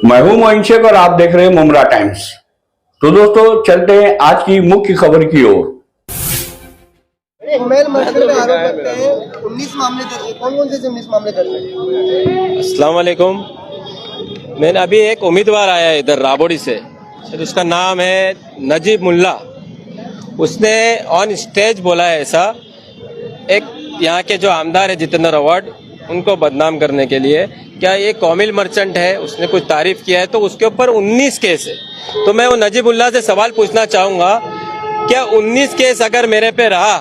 मैं हूं मोइन शेख और आप देख रहे हैं मुमरा टाइम्स। तो दोस्तों चलते हैं आज की मुख्य खबर की ओर। उमेर मर्चेंट पे आरोप लगते हैं 19 मामले दर्ज है। कौन कौन से 19 मामले दर्ज है? अस्सलाम वालेकुम। मैंने अभी एक उम्मीदवार आया है इधर राबोड़ी से, उसका नाम है नजीब मुल्ला। उसने ऑन स्टेज बोला है ऐसा, एक यहाँ के जो आमदार है जितेंद्र अवार्ड, उनको बदनाम करने के लिए, क्या ये कॉमिल मर्चेंट है, उसने कुछ तारीफ किया है तो उसके ऊपर 19 केस है। तो मैं वो नजीबुल्ला से सवाल पूछना चाहूँगा, क्या 19 केस अगर मेरे पे रहा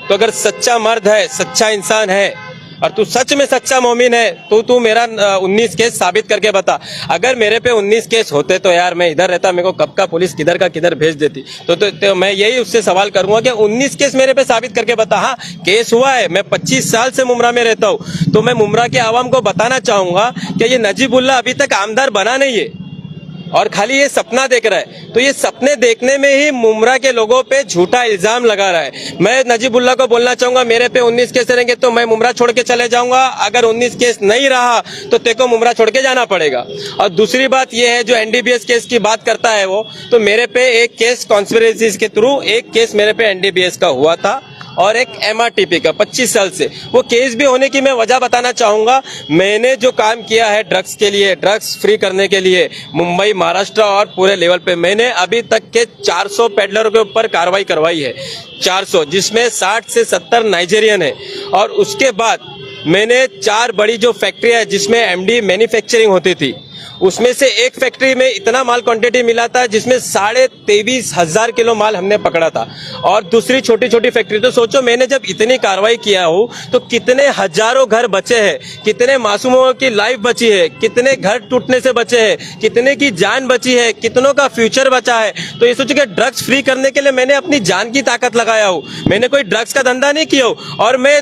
तो अगर सच्चा मर्द है, सच्चा इंसान है और तू सच में सच्चा मोमिन है तो तू मेरा 19 केस साबित करके बता। अगर मेरे पे 19 केस होते तो यार मैं इधर रहता, मेरे को कब का पुलिस किधर का किधर भेज देती। तो मैं यही उससे सवाल करूंगा कि 19 केस मेरे पे साबित करके बता। हाँ, केस हुआ है, मैं 25 साल से मुमरा में रहता हूँ, तो मैं मुमरा के आवाम को बताना चाहूंगा कि ये नजीबुल्ला अभी तक आमदार बना नहीं है और खाली ये सपना देख रहा है। तो ये सपने देखने में ही मुमरा के लोगों पे झूठा इल्जाम लगा रहा है। मैं नजीबुल्ला को बोलना चाहूंगा, मेरे पे 19 केस रहेंगे तो मैं मुमरा छोड़ के चले जाऊंगा। अगर 19 केस नहीं रहा तो तेको मुमरा छोड़ के जाना पड़ेगा। और दूसरी बात ये है, जो एनडीपीएस केस की बात करता है वो, तो मेरे पे एक केस कॉन्स्पिरेसी के थ्रू एक केस मेरे पे एनडीपीएस का हुआ था और एक एमआरटीपी का 25 साल से। वो केस भी होने की मैं वजह बताना चाहूंगा। मैंने जो काम किया है ड्रग्स के लिए, ड्रग्स फ्री करने के लिए मुंबई, महाराष्ट्र और पूरे लेवल पे, मैंने अभी तक के 400 पेडलरों के ऊपर कार्रवाई करवाई है। 400, जिसमें 60 से 70 नाइजेरियन है। और उसके बाद मैंने 4 बड़ी जो फैक्ट्रियां है जिसमें एमडी मैन्युफैक्चरिंग होती थी, उसमें से एक फैक्ट्री में इतना माल क्वांटिटी मिला था जिसमें 23,500 किलो माल हमने पकड़ा था। और दूसरी छोटी छोटी फैक्ट्री, तो सोचो मैंने जब इतनी कार्रवाई किया हो तो कितने हजारों घर बचे हैं, कितने मासूमों की लाइफ बची है, कितने घर टूटने से बचे हैं, कितने की जान बची है, कितनों का फ्यूचर बचा है। तो ये सोचो कि ड्रग्स फ्री करने के लिए मैंने अपनी जान की ताकत लगाया हूँ, मैंने कोई ड्रग्स का धंधा नहीं किया हो। और मैं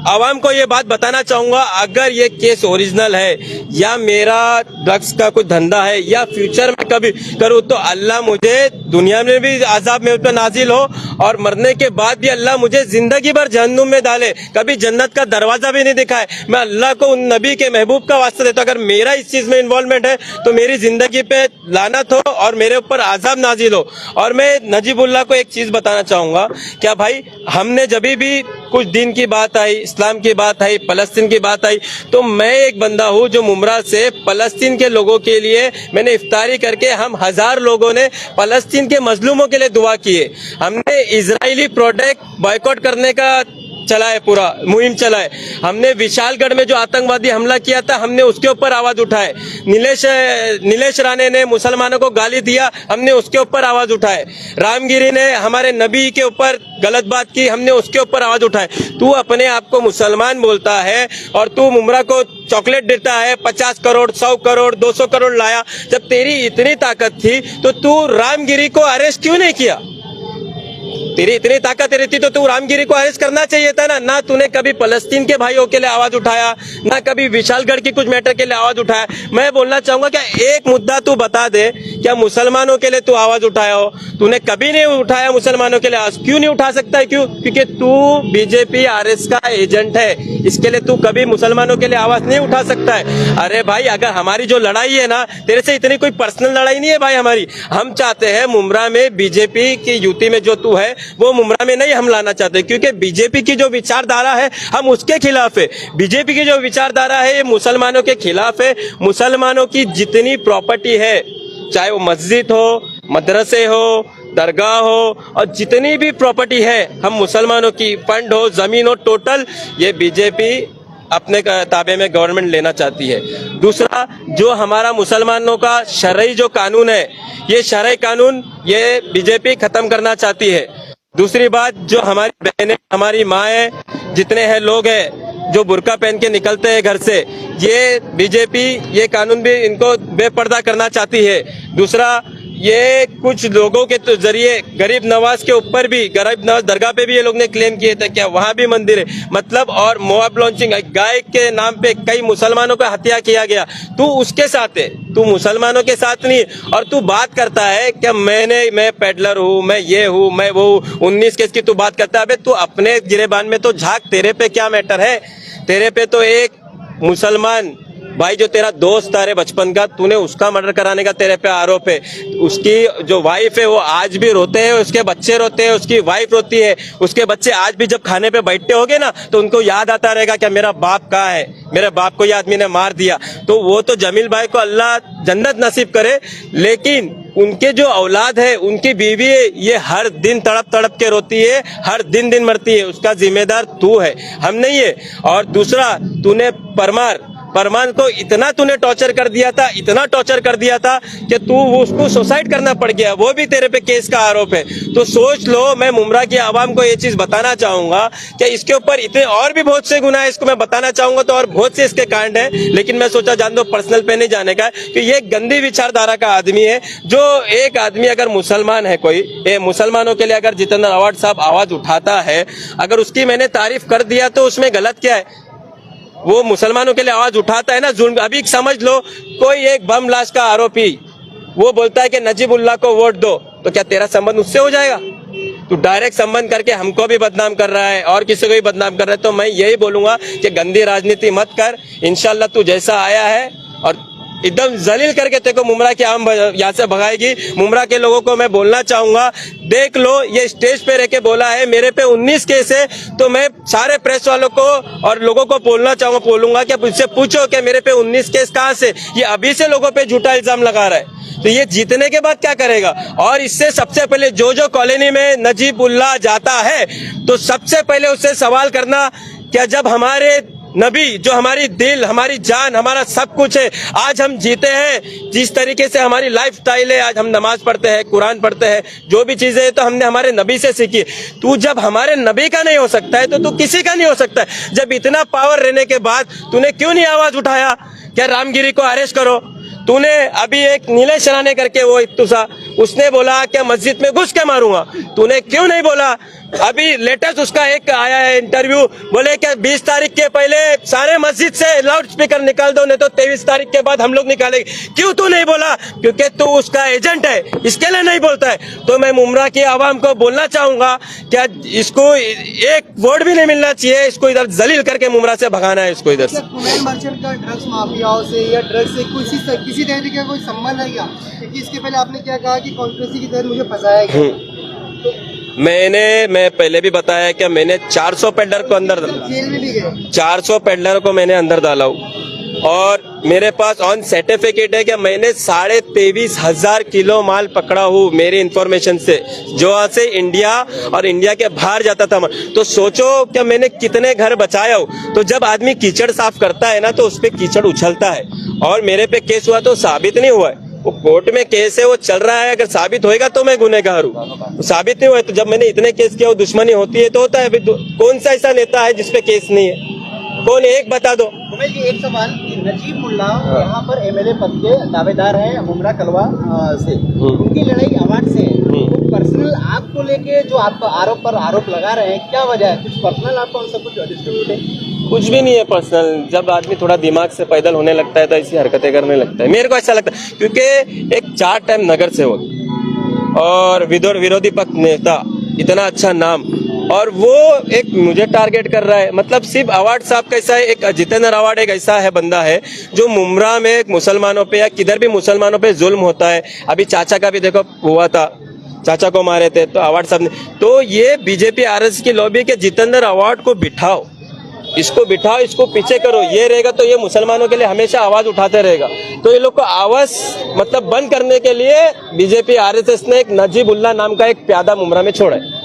आवाम को ये बात बताना चाहूंगा, अगर ये केस ओरिजिनल है या मेरा ड्रग्स का कुछ धंधा है या फ्यूचर में कभी करूँ तो अल्लाह मुझे दुनिया में भी अजाब में पर नाजिल हो और मरने के बाद भी अल्लाह मुझे जिंदगी भर जहन्नुम में डाले, कभी जन्नत का दरवाजा भी नहीं दिखाए। मैं अल्लाह को उन नबी के महबूब का वास्ता देता हूं, अगर मेरा इस चीज में इन्वॉल्वमेंट है तो मेरी जिंदगी पे लानत हो और मेरे ऊपर आजाब नाजिल हो। और मैं नजीबुल्ला को एक चीज बताना चाहूंगा, क्या भाई, हमने जब भी कुछ दिन की बात आई, इस्लाम की बात आई, फलस्तीन की बात आई, तो मैं एक बंदा हूं जो मुमरा से फलस्तीन के लोगों के लिए मैंने इफ्तारी करके, हम 1000 लोगों ने फलस्तीन के मजलूमों के लिए दुआ किए। हमने इजरायली प्रोडक्ट बॉयकॉट करने का चलाए, पूरा मुहिम चलाए। हमने विशालगढ़ में जो आतंकवादी हमला किया था, हमने उसके ऊपर आवाज उठाए। नीलेश राणे ने मुसलमानों को गाली दिया, हमने उसके ऊपर आवाज उठाए। रामगिरी ने हमारे नबी के ऊपर गलत बात की, हमने उसके ऊपर आवाज उठाए। तू अपने आप को मुसलमान बोलता है और तू मुमरा को चॉकलेट देता है, 50 करोड़, 100 करोड़, 200 करोड़ लाया। जब तेरी इतनी ताकत थी तो तू रामगिरी को अरेस्ट क्यों नहीं किया? तेरी इतनी ताकत रहती तो तू रामगिरी को अरेस्ट करना चाहिए था ना तूने कभी फलस्तीन के भाइयों के लिए आवाज उठाया, ना कभी विशालगढ़ की कुछ मैटर के लिए आवाज उठाया। मैं बोलना चाहूंगा, क्या एक मुद्दा तू बता दे, क्या मुसलमानों के लिए तू आवाज उठाया हो? तूने कभी नहीं उठाया मुसलमानों के लिए आवाज। क्यों नहीं उठा सकता है? क्यों? क्योंकि तू बीजेपी आरएस का एजेंट है, इसके लिए तू कभी मुसलमानों के लिए आवाज नहीं उठा सकता है। अरे भाई, अगर हमारी जो लड़ाई है ना, तेरे से इतनी कोई पर्सनल लड़ाई नहीं है भाई हमारी। हम चाहते हैं मुमरा में बीजेपी की यूती में जो तू है वो मुमरा में नहीं हम लाना चाहते, क्योंकि बीजेपी की जो विचारधारा है हम उसके खिलाफ है। बीजेपी की जो विचारधारा है ये मुसलमानों के खिलाफ है। मुसलमानों की जितनी प्रॉपर्टी है, चाहे वो मस्जिद हो, मदरसे हो, दरगाह हो, और जितनी भी प्रॉपर्टी है हम मुसलमानों की, फंड हो, जमीन हो, टोटल ये बीजेपी अपने ताबे में गवर्नमेंट लेना चाहती है। दूसरा, जो हमारा मुसलमानों का शरई जो कानून है, ये शरई कानून ये बीजेपी खत्म करना चाहती है। दूसरी बात, जो हमारी बहनें, हमारी माएँ, जितने हैं लोग हैं जो बुर्का पहन के निकलते हैं घर से, ये बीजेपी ये कानून भी इनको बेपर्दा करना चाहती है। दूसरा, ये कुछ लोगों के तो जरिए गरीब नवाज के ऊपर भी, गरीब नवाज दरगाह पे भी ये लोग ने क्लेम किए थे क्या वहां भी मंदिर है, मतलब, और मोअब लॉन्चिंग, गाय के नाम पे कई मुसलमानों का हत्या किया गया। तू उसके साथ है, तू मुसलमानों के साथ नहीं। और तू बात करता है कि मैं पेडलर हूँ, मैं ये हूँ, मैं वो 19 केस की तू बात करता है। अबे तू अपने गिरेबान में तो झांक, तेरे पे क्या मैटर है? तेरे पे तो एक मुसलमान भाई जो तेरा दोस्त था रे बचपन का, तूने उसका मर्डर कराने का तेरे पे आरोप है। उसकी जो वाइफ है वो आज भी रोते हैं, उसके बच्चे रोते हैं, उसकी वाइफ रोती है, उसके बच्चे आज भी जब खाने पे बैठते होंगे ना तो उनको याद आता रहेगा कि मेरा बाप कहाँ है, मेरे बाप को ये आदमी ने मार दिया। तो वो तो जमील भाई को अल्लाह जन्नत नसीब करे, लेकिन उनके जो औलाद है, उनकी बीवी है, ये हर दिन तड़प तड़प के रोती है, हर दिन मरती है। उसका जिम्मेदार तू है, हम नहीं है। और दूसरा, तूने परमान को इतना तूने टॉर्चर कर दिया था, इतना टॉर्चर कर दिया था कि तू उसको सुसाइड करना पड़ गया, वो भी तेरे पे केस का आरोप है। तो सोच लो, मैं मुमरा की आवाम को ये चीज बताना चाहूंगा कि इसके ऊपर इतने और भी बहुत से गुनाह है, इसको मैं बताना चाहूंगा तो और बहुत से इसके कांड है, लेकिन मैं सोचा जान दो, पर्सनल पे नहीं जाने का है कि ये गंदी विचारधारा का आदमी है। जो एक आदमी अगर मुसलमान है, कोई मुसलमानों के लिए अगर जितेंद्र आवाड साहब आवाज उठाता है, अगर उसकी मैंने तारीफ कर दिया तो उसमें गलत क्या है? वो मुसलमानों के लिए आवाज उठाता है ना, जुल्म। अभी समझ लो, कोई एक बम ब्लास्ट का आरोपी वो बोलता है कि नजीबुल्लाह को वोट दो, तो क्या तेरा संबंध उससे हो जाएगा? तू डायरेक्ट संबंध करके हमको भी बदनाम कर रहा है और किसी को भी बदनाम कर रहा है। तो मैं यही बोलूंगा कि गंदी राजनीति मत कर। इंशाल्लाह तू जैसा आया है और एकदम जलील करके तेरे को मुमरा की आम यहाँ से भगाएगी। मुमरा के लोगों को मैं बोलना चाहूंगा, देख लो, ये स्टेज पे रह के बोला है मेरे पे 19 केस है, तो मैं सारे प्रेस वालों को और लोगों को बोलूंगा कि मुझसे पूछो कि मेरे पे 19 केस कहाँ से? ये अभी से लोगों पे झूठा इल्जाम लगा रहा है, तो ये जीतने के बाद क्या करेगा? और इससे सबसे पहले जो कॉलोनी में नजीबुल्लाह जाता है, तो सबसे पहले उससे सवाल करना, क्या जब हमारे नबी, जो हमारी दिल, हमारी जान, हमारा सब कुछ है, आज हम जीते हैं, जिस तरीके से हमारी लाइफ स्टाइल है, आज हम नमाज पढ़ते हैं, कुरान पढ़ते हैं, जो भी चीजें है तो हमने हमारे नबी से सीखी। तू जब हमारे नबी का नहीं हो सकता है तो तू किसी का नहीं हो सकता है। जब इतना पावर रहने के बाद तूने क्यों नहीं आवाज उठाया? क्या रामगिरी को अरेस्ट करो? तूने अभी एक नीलेश राणे करके वो इत्तुसा, उसने बोला क्या मस्जिद में घुस के मारूंगा, तूने क्यों नहीं बोला? अभी लेटेस्ट उसका एक आया है इंटरव्यू, बोले क्या 20 तारीख के पहले सारे मस्जिद से लाउड स्पीकर निकाल दो, नहीं तो 23 तारीख के बाद हम लोग निकालेंगे। क्यों तू नहीं बोला? क्योंकि तू उसका एजेंट है, इसके लिए नहीं बोलता है। तो मैं मुमरा की आवाम को बोलना चाहूंगा, क्या इसको एक वोट भी नहीं मिलना चाहिए, इसको इधर जलील करके मुमरा से भगाना है, इसको इधर से। मर्चेंट का ड्रग्स माफियाओं से या ड्रग्स से किसी तरीके का कोई संबंध है क्या? क्योंकि इसके पहले आपने क्या कहा कि कॉन्स्पिरेसी की तहत मुझे फंसाया गया। मैं पहले भी बताया कि मैंने 400 पेडलर को अंदर, जेल में भी गए, 400 पेडलर को मैंने अंदर डाला हूँ, और मेरे पास ऑन सर्टिफिकेट है कि मैंने 23,500 किलो माल पकड़ा हूँ मेरी इंफॉर्मेशन से, जो वहाँ से इंडिया और इंडिया के बाहर जाता था। तो सोचो कि मैंने कितने घर बचाया हूँ। तो जब आदमी कीचड़ साफ करता है ना, तो उस पर कीचड़ उछलता है, और मेरे पे केस हुआ तो साबित नहीं हुआ है, वो कोर्ट में केस है, वो चल रहा है। अगर साबित होएगा तो मैं गुनहगार हूँ, साबित नहीं हुआ तो जब मैंने इतने केस किया, वो दुश्मनी होती है तो होता है। कौन सा ऐसा नेता है जिसपे केस नहीं है? कौन, एक बता दो। जी एक सवाल, नजीब मुल्ला यहाँ पर एमएलए पद के दावेदार हैं मुमरा कलवा से, उनकी लड़ाई अवार्ड से है। तो पर्सनल आपको लेके जो आप आरोप लगा रहे हैं, क्या वजह है? कुछ पर्सनल आपको उनसे कुछ डिस्ट्रीब्यूट है? कुछ भी नहीं है पर्सनल। जब आदमी थोड़ा दिमाग से पैदल होने लगता है तो ऐसी हरकतें करने लगता है, मेरे को ऐसा लगता है। क्योंकि एक 4 टाइम नगर सेवक और विरोधी पक्ष नेता, इतना अच्छा नाम, और वो एक मुझे टारगेट कर रहा है। मतलब सिर्फ अवार्ड साहब कैसा है, एक जितेंद्र अवार्ड एक ऐसा है बंदा है जो मुमरा में मुसलमानों पे या किधर भी मुसलमानों पे जुल्म होता है। अभी चाचा का भी देखो हुआ था, चाचा को मारे थे तो अवार्ड साहब ने। तो ये बीजेपी आरएस की लॉबी के जितेंद्र अवार्ड को बिठाओ, इसको बिठाओ, इसको पीछे करो, ये रहेगा तो ये मुसलमानों के लिए हमेशा आवाज उठाते रहेगा। तो ये लोग को आवाज मतलब बंद करने के लिए बीजेपी आरएसएस ने एक नजीबुल्लाह नाम का एक प्यादा मुमरा में छोड़ा है।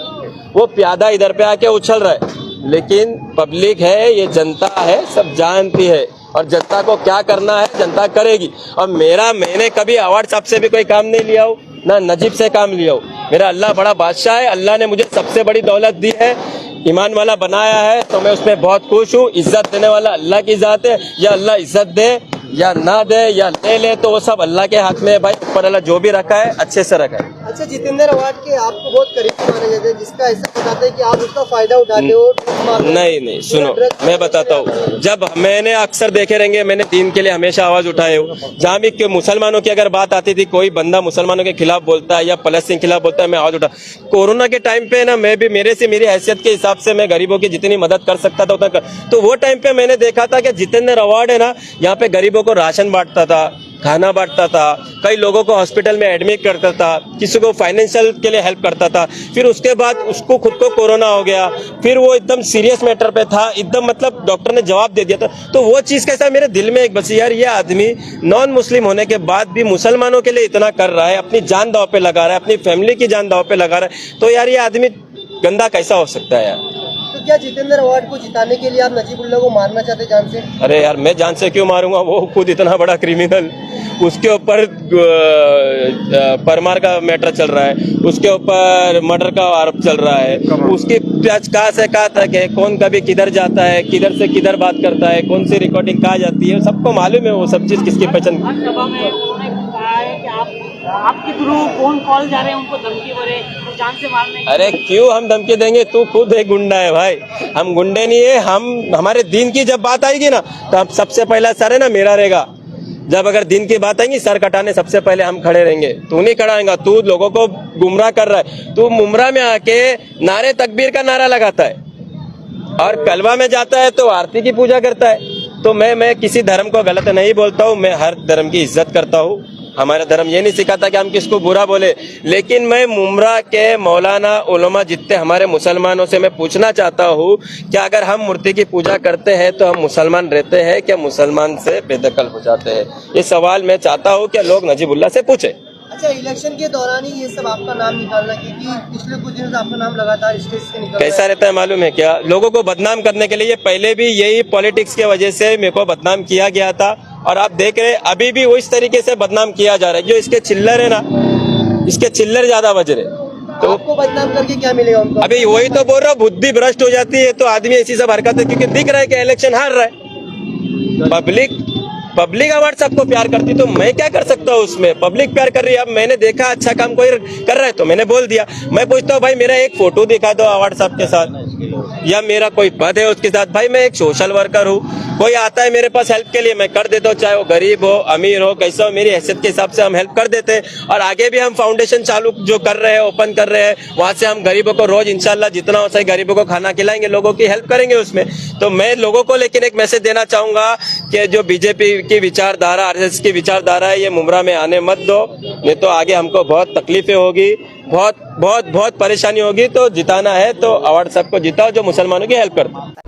वो प्यादा इधर पे आके उछल रहा है, लेकिन पब्लिक है, ये जनता है, सब जानती है, और जनता को क्या करना है जनता करेगी। और मैंने कभी अवार्ड साहब से भी कोई काम नहीं लिया हो, ना नजीब से काम लिया हो। मेरा अल्लाह बड़ा बादशाह है, अल्लाह ने मुझे सबसे बड़ी दौलत दी है, ईमान वाला बनाया है, तो मैं उसमें बहुत खुश हूँ। इज्जत देने वाला अल्लाह की जात है, या अल्लाह इज्जत दे या ना दे या ले ले, तो वो सब अल्लाह के हाथ में है भाई। ऊपर अल्लाह जो भी रखा है अच्छे से रखा है। अच्छा, जितेंद्र अवार्ड के आपको बहुत करीबी माने जाते हैं, जिसका ऐसा बताते हैं कि आप उसका फायदा उठाते हो। नहीं सुनो, मैं बताता हूँ। जब मैंने अक्सर देखे रहेंगे, मैंने दीन के लिए हमेशा आवाज उठाए हो। जहाँ भी मुसलमानों की अगर बात आती थी, कोई बंदा मुसलमानों के खिलाफ बोलता है या फलस्तीन के खिलाफ बोलता है, मैं आवाज उठा। कोरोना के टाइम पे ना, मैं भी मेरी हैसियत के हिसाब से मैं गरीबों की जितनी मदद कर सकता था उतना कर। तो वो टाइम पे मैंने देखा था कि जितेंद्र अवार्ड है ना, यहाँ पे गरीबों को राशन बांटता था, खाना बांटता था, कई लोगों को हॉस्पिटल में एडमिट करता था, किसी को फाइनेंशियल के लिए हेल्प करता था। फिर उसके बाद उसको खुद को कोरोना हो गया, फिर वो एकदम सीरियस मैटर पे था, एकदम मतलब डॉक्टर ने जवाब दे दिया था। तो वो चीज कैसा मेरे दिल में एक बची, यार ये आदमी नॉन मुस्लिम होने के बाद भी मुसलमानों के लिए इतना कर रहा है, अपनी जान दांव पे लगा रहा है, अपनी फैमिली की जान दांव पे लगा रहा है, तो यार ये आदमी गंदा कैसा हो सकता है यार। तो क्या जितेंद्र अवार्ड को जिताने के लिए आप नजीबुल्लाह को मारना चाहते जान से? अरे यार, मैं जान से क्यों मारूंगा, वो खुद इतना बड़ा क्रिमिनल, उसके ऊपर परमार का मैटर चल रहा है, उसके ऊपर मर्डर का आरोप चल रहा है, उसकी कहाँ से कहाँ तक है, कौन कभी किधर जाता है, किधर से किधर बात करता है, कौन सी रिकॉर्डिंग कहाँ जाती है, सबको मालूम है वो सब चीज किसकी पहचान। सभा में उन्होंने कहा है कि आपके थ्रू फोन कॉल जा रहे हैं उनको धमकी भरे तो जान से मारने की। अरे क्यों हम धमकी देंगे, तू खुद एक गुंडा है भाई, हम गुंडे नहीं है। हम हमारे दीन की जब बात आएगी ना, तो हम सबसे पहला सर है ना मेरा रहेगा। जब अगर दिन की बात आएगी, सर कटाने सबसे पहले हम खड़े रहेंगे। तू नहीं खड़ा रहेगा, तू लोगों को गुमराह कर रहा है। तू मुमरा में आके नारे तकबीर का नारा लगाता है और कलवा में जाता है तो आरती की पूजा करता है। तो मैं किसी धर्म को गलत नहीं बोलता हूँ, मैं हर धर्म की इज्जत करता हूँ। हमारा धर्म ये नहीं सिखाता कि हम किसको बुरा बोले, लेकिन मैं मुमरा के मौलाना उलमा जितने हमारे मुसलमानों से मैं पूछना चाहता हूँ कि अगर हम मूर्ति की पूजा करते हैं तो हम मुसलमान रहते हैं क्या मुसलमान से बेदखल हो जाते हैं? ये सवाल मैं चाहता हूँ कि लोग नजीबुल्लाह से पूछे। अच्छा, इलेक्शन के दौरान ही ये सब आपका नाम निकालना, क्योंकि पिछले कुछ दिनों से आपका नाम लगातार स्टेज से निकल कैसा रहता है मालूम है क्या? लोगों को बदनाम करने के लिए पहले भी यही पॉलिटिक्स की वजह से मेरे को बदनाम किया गया था, और आप देख रहे अभी भी वो इस तरीके से बदनाम किया जा रहा है। जो इसके चिल्लर है ना, इसके चिल्लर ज्यादा बज रहे। तो आपको बदनाम करके क्या मिलेगा उनको? अभी वही तो बोल रहा हूँ, बुद्धि भ्रष्ट हो जाती है तो आदमी ऐसी सब हरकतें, क्योंकि दिख रहा है कि इलेक्शन हार रहा है। पब्लिक अवार्ड सबको प्यार करती, तो मैं क्या कर सकता हूँ उसमें? पब्लिक प्यार कर रही है। अब मैंने देखा अच्छा काम कोई कर रहा है तो मैंने बोल दिया। मैं पूछता हूँ भाई मेरा एक फोटो दिखा दो अवार्ड साहब के साथ, या मेरा कोई पद है उसके साथ। भाई मैं एक सोशल वर्कर हूँ, कोई आता है मेरे पास हेल्प के लिए, मैं कर देता हूँ, चाहे वो गरीब हो अमीर हो कैसा हो, मेरी हैसियत के हिसाब से हम हेल्प कर देते हैं। और आगे भी हम फाउंडेशन चालू जो कर रहे हैं, ओपन कर रहे हैं, वहां से हम गरीबों को रोज इंशाल्लाह जितना हो सके गरीबों को खाना खिलाएंगे, लोगों की हेल्प करेंगे उसमें। तो मैं लोगों को लेकिन एक मैसेज देना चाहूंगा कि जो बीजेपी की विचारधारा, आरएसएस की विचारधारा है, ये मुमरा में आने मत दो, नहीं तो आगे हमको बहुत तकलीफें होगी, बहुत परेशानी होगी। तो जिताना है तो अवार्ड सबको जिताओ जो मुसलमानों की हेल्प करता है।